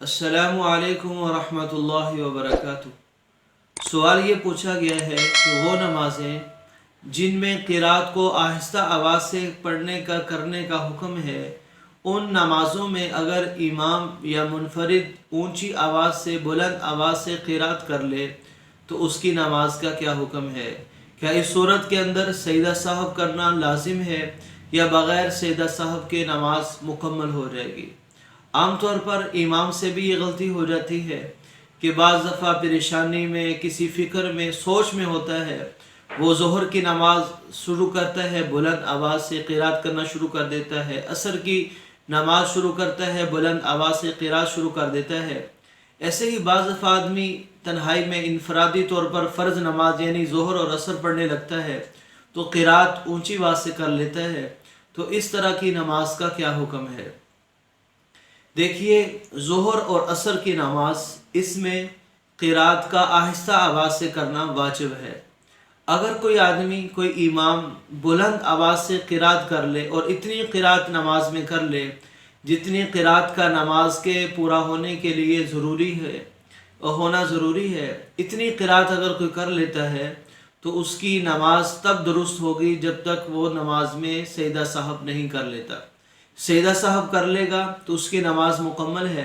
अस्सलामु अलैकुम वरहमतुल्लाहि वबरकातुह। सवाल ये पूछा गया है कि वो नमाज़ें जिनमें क़िरात को आहिस्ता आवाज़ से पढ़ने का करने का हुक्म है, उन नमाज़ों में अगर इमाम या मुनफरिद ऊंची आवाज़ से बुलंद आवाज़ से क़िरात कर ले तो उसकी नमाज का क्या हुक्म है? क्या इस सूरत के अंदर सजदा साहब करना लाजिम है या बग़ैर सजदा साहब के नमाज मुकम्मल हो जाएगी? आम तौर पर इमाम से भी ये गलती हो जाती है कि बाज़ दफ़ा परेशानी में, किसी फ़िक्र में, सोच में होता है, वो ज़ोहर की नमाज शुरू करता है, बुलंद आवाज़ से क़िरात करना शुरू कर देता है, असर की नमाज शुरू करता है, बुलंद आवाज़ से क़िरात शुरू कर देता है। ऐसे ही बाज़ दफ़ा आदमी तन्हाई में इनफरादी तौर पर फ़र्ज़ नमाज यानी ज़ोहर और असर पढ़ने लगता है तो क़िरात ऊँची आवाज़ से कर लेता है। तो इस तरह की नमाज का क्या हुक्म है? देखिए, ज़ोहर और असर की नमाज, इसमें क़िरात का आहिस्ता आवाज़ से करना वाजिब है। अगर कोई आदमी, कोई इमाम बुलंद आवाज़ से क़िरात कर ले और इतनी क़िरात नमाज में कर ले जितनी क़िरात का नमाज के पूरा होने के लिए ज़रूरी है और होना ज़रूरी है, इतनी क़िरात अगर कोई कर लेता है तो उसकी नमाज तब दुरुस्त होगी जब तक वो नमाज में सजदा साहब नहीं कर लेता। सजदा साहब कर लेगा तो उसकी नमाज मुकम्मल है।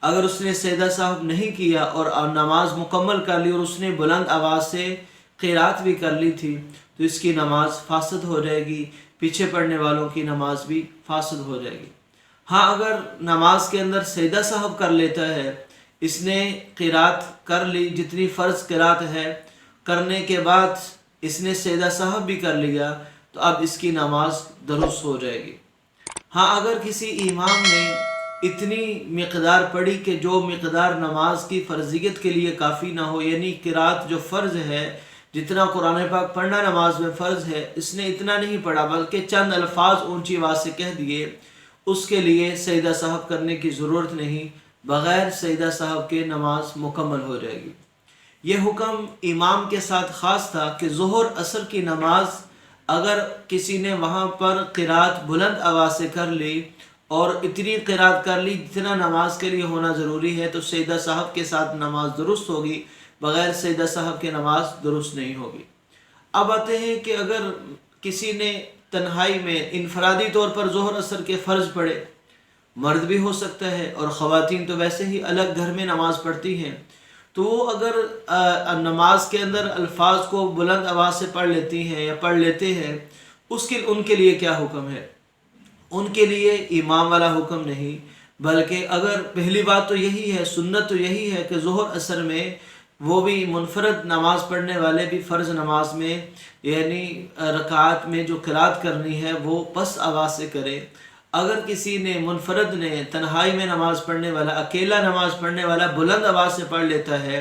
अगर उसने सजदा साहब नहीं किया और नमाज मुकम्मल कर ली और उसने बुलंद आवाज़ से क़िरात भी कर ली थी तो इसकी नमाज फासद हो जाएगी, पीछे पढ़ने वालों की नमाज भी फासद हो जाएगी। हाँ, अगर नमाज के अंदर सजदा साहब कर लेता है, इसने क़िरात कर ली जितनी फ़र्ज़ क़िरात है, करने के बाद इसने सजदा साहब भी कर लिया तो अब इसकी नमाज दुरुस्त हो जाएगी। हाँ, अगर किसी इमाम ने इतनी मिक़दार पढ़ी कि जो मिक़दार नमाज की फ़र्ज़ियत के लिए काफ़ी ना हो, यानी क़िरात जो फ़र्ज़ है, जितना कुरान पाक पढ़ना नमाज में फ़र्ज़ है, इसने इतना नहीं पढ़ा बल्कि चंद अल्फाज ऊंची आवाज़ से कह दिए, उसके लिए सजदा साहब करने की ज़रूरत नहीं, बग़ैर सजदा साहब के नमाज मुकम्मल हो जाएगी। ये हुक्म इमाम के साथ ख़ास था कि ज़ोहर असर की नमाज अगर किसी ने वहाँ पर क़िरात बुलंद आवाज़ से कर ली और इतनी क़िरात कर ली जितना नमाज के लिए होना ज़रूरी है तो सजदा साहब के साथ नमाज दुरुस्त होगी, बग़ैर सजदा साहब के नमाज दुरुस्त नहीं होगी। अब आते हैं कि अगर किसी ने तन्हाई में इनफरादी तौर पर ज़ोहर असर के फ़र्ज़ पढ़े, मर्द भी हो सकता है और ख़वातीन तो वैसे ही अलग घर में नमाज़ पढ़ती हैं, तो वो अगर नमाज के अंदर अल्फाज को बुलंद आवाज़ से पढ़ लेती हैं या पढ़ लेते हैं, उनके लिए क्या हुक्म है? उनके लिए इमाम वाला हुक्म नहीं, बल्कि अगर पहली बात तो यही है, सुन्नत तो यही है कि ज़ोहर असर में वो भी मुनफरद नमाज पढ़ने वाले भी फ़र्ज़ नमाज में यानी रकात में जो क़िरात करनी है वो पस आवाज़ से करे। अगर किसी ने मुनफरद ने तन्हाई में नमाज़ पढ़ने वाला, अकेला नमाज़ पढ़ने वाला बुलंद आवाज़ से पढ़ लेता है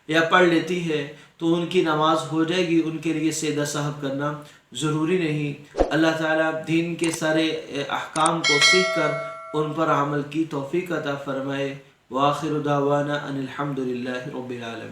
या पढ़ लेती है तो उनकी नमाज हो जाएगी, उनके लिए सजदा साहब करना ज़रूरी नहीं। अल्लाह ताला दीन के सारे अहकाम को सीख कर उन पर अमल की तौफ़ीक़ अता फ़रमाए। व आखिर दावाना अनिल हम्दुलिल्लाहि रब्बिल आलमीन।